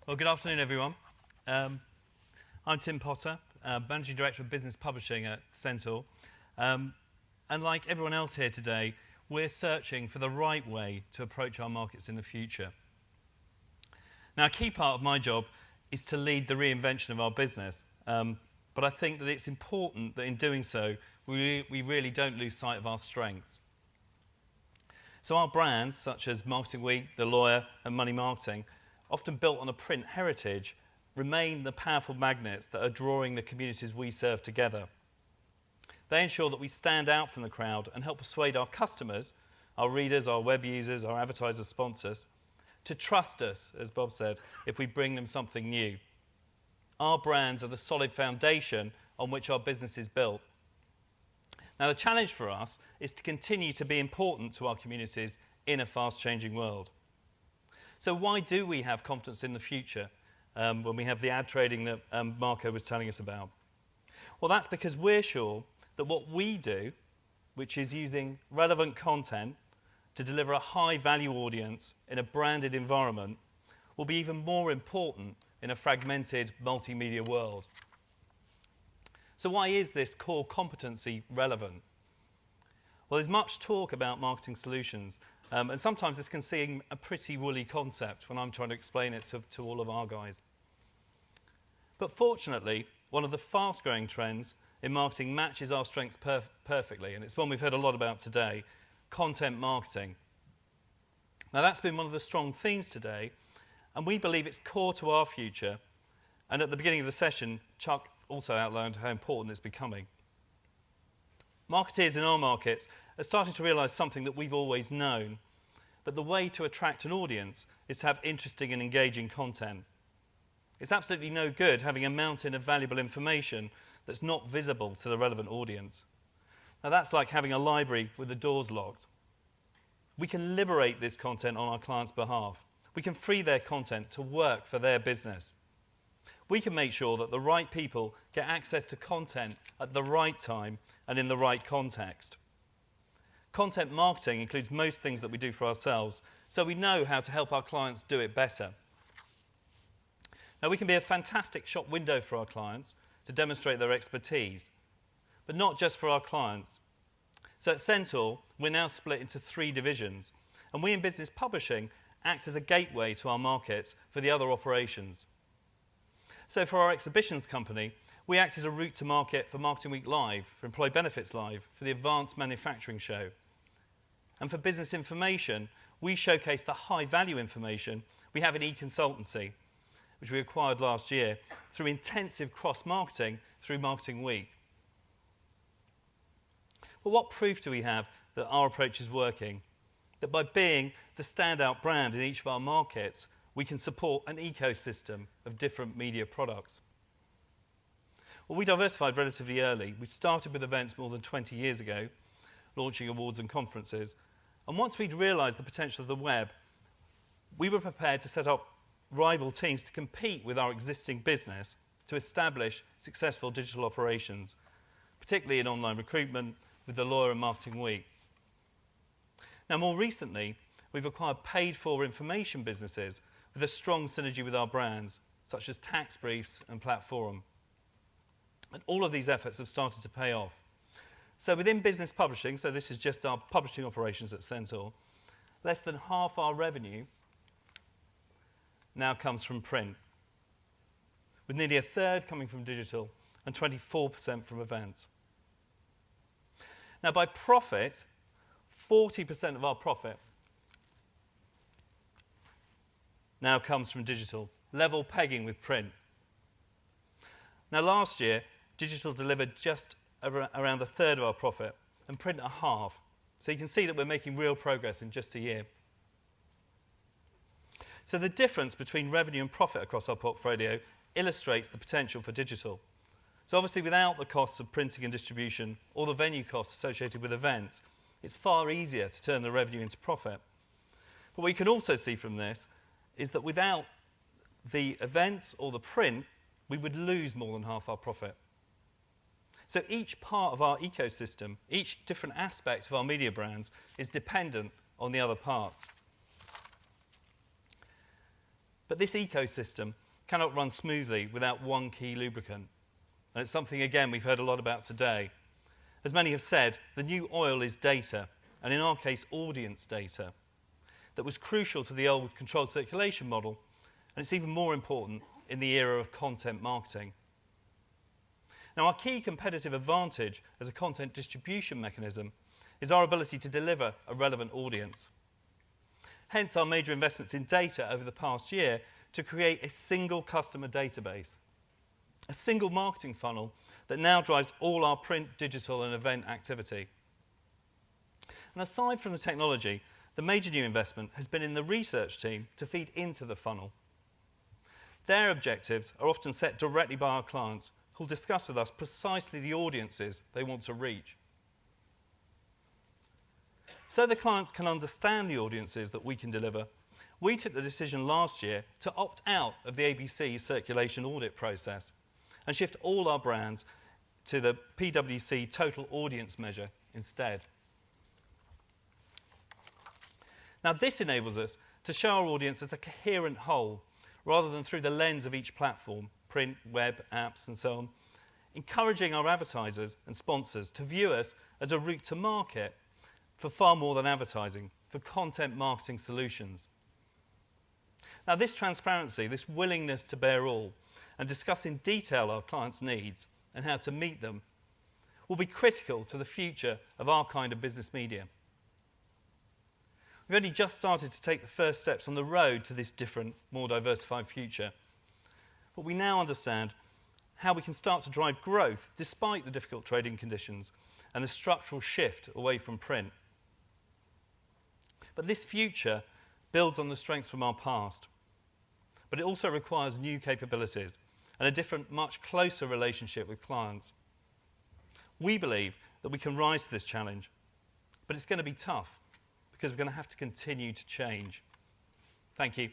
Well, good afternoon, everyone. I'm Tim Potter, Managing Director of Business Publishing at Centaur. And like everyone else here today, we're searching for the right way to approach our markets in the future. Now, a key part of my job is to lead the reinvention of our business. But I think that it's important that in doing so, we really don't lose sight of our strengths. So our brands, such as Marketing Week, The Lawyer, and Money Marketing, often built on a print heritage, remain the powerful magnets that are drawing the communities we serve together. They ensure that we stand out from the crowd and help persuade our customers, our readers, our web users, our advertisers, sponsors, to trust us, as Bob said, if we bring them something new. Our brands are the solid foundation on which our business is built. Now, the challenge for us is to continue to be important to our communities in a fast-changing world. So why do we have confidence in the future when we have the ad trading that Marco was telling us about? Well, that's because we're sure that what we do, which is using relevant content to deliver a high-value audience in a branded environment, will be even more important in a fragmented multimedia world. So why is this core competency relevant? Well, there's much talk about marketing solutions, and sometimes this can seem a pretty woolly concept when I'm trying to explain it to all of our guys. But fortunately, one of the fast-growing trends in marketing matches our strengths perfectly, and it's one we've heard a lot about today, content marketing. Now, that's been one of the strong themes today, and we believe it's core to our future. And at the beginning of the session, Chuck also outlined how important it's becoming. Marketeers in our markets are starting to realise something that we've always known, that the way to attract an audience is to have interesting and engaging content. It's absolutely no good having a mountain of valuable information that's not visible to the relevant audience. Now, that's like having a library with the doors locked. We can liberate this content on our clients' behalf. We can free their content to work for their business. We can make sure that the right people get access to content at the right time and in the right context. Content marketing includes most things that we do for ourselves, so we know how to help our clients do it better. Now, we can be a fantastic shop window for our clients to demonstrate their expertise, but not just for our clients. So at Centaur, we're now split into 3 divisions, and we in business publishing act as a gateway to our markets for the other operations. So for our exhibitions company, we act as a route to market for Marketing Week Live, for Employee Benefits Live, for the Advanced Manufacturing Show. And for business information, we showcase the high-value information we have in e-consultancy, which we acquired last year, through intensive cross-marketing through Marketing Week. But what proof do we have that our approach is working? That by being the standout brand in each of our markets, we can support an ecosystem of different media products. Well, we diversified relatively early. We started with events more than 20 years ago, launching awards and conferences. And once we'd realised the potential of the web, we were prepared to set up rival teams to compete with our existing business to establish successful digital operations, particularly in online recruitment with The Lawyer and Marketing Week. Now, more recently, we've acquired paid-for information businesses with a strong synergy with our brands, such as Tax Briefs and Platform. And all of these efforts have started to pay off. So within business publishing, so this is just our publishing operations at Centaur, less than half our revenue now comes from print, with nearly 1/3 coming from digital and 24% from events. Now, by profit, 40% of our profit now comes from digital, level pegging with print. Now, last year, digital delivered just around 1/3 of our profit and print 1/2. So you can see that we're making real progress in just a year. So the difference between revenue and profit across our portfolio illustrates the potential for digital. So obviously, without the costs of printing and distribution or the venue costs associated with events, it's far easier to turn the revenue into profit. But what you can also see from this is that without the events or the print, we would lose more than half our profit. So each part of our ecosystem, each different aspect of our media brands is dependent on the other parts. But this ecosystem cannot run smoothly without one key lubricant. And it's something, again, we've heard a lot about today. As many have said, the new oil is data, and in our case, audience data, that was crucial to the old controlled circulation model, and it's even more important in the era of content marketing. Now, our key competitive advantage as a content distribution mechanism is our ability to deliver a relevant audience. Hence our major investments in data over the past year to create a single customer database, a single marketing funnel that now drives all our print, digital and event activity. And aside from the technology, the major new investment has been in the research team to feed into the funnel. Their objectives are often set directly by our clients, who'll discuss with us precisely the audiences they want to reach. So the clients can understand the audiences that we can deliver, we took the decision last year to opt out of the ABC circulation audit process and shift all our brands to the PwC total audience measure instead. Now this enables us to show our audience as a coherent whole, rather than through the lens of each platform, print, web, apps, and so on, encouraging our advertisers and sponsors to view us as a route to market for far more than advertising, for content marketing solutions. Now this transparency, this willingness to bear all and discuss in detail our clients' needs and how to meet them will be critical to the future of our kind of business media. We've only just started to take the first steps on the road to this different, more diversified future. But we now understand how we can start to drive growth despite the difficult trading conditions and the structural shift away from print. But this future builds on the strengths from our past. But it also requires new capabilities and a different, much closer relationship with clients. We believe that we can rise to this challenge, but it's going to be tough because we're going to have to continue to change. Thank you.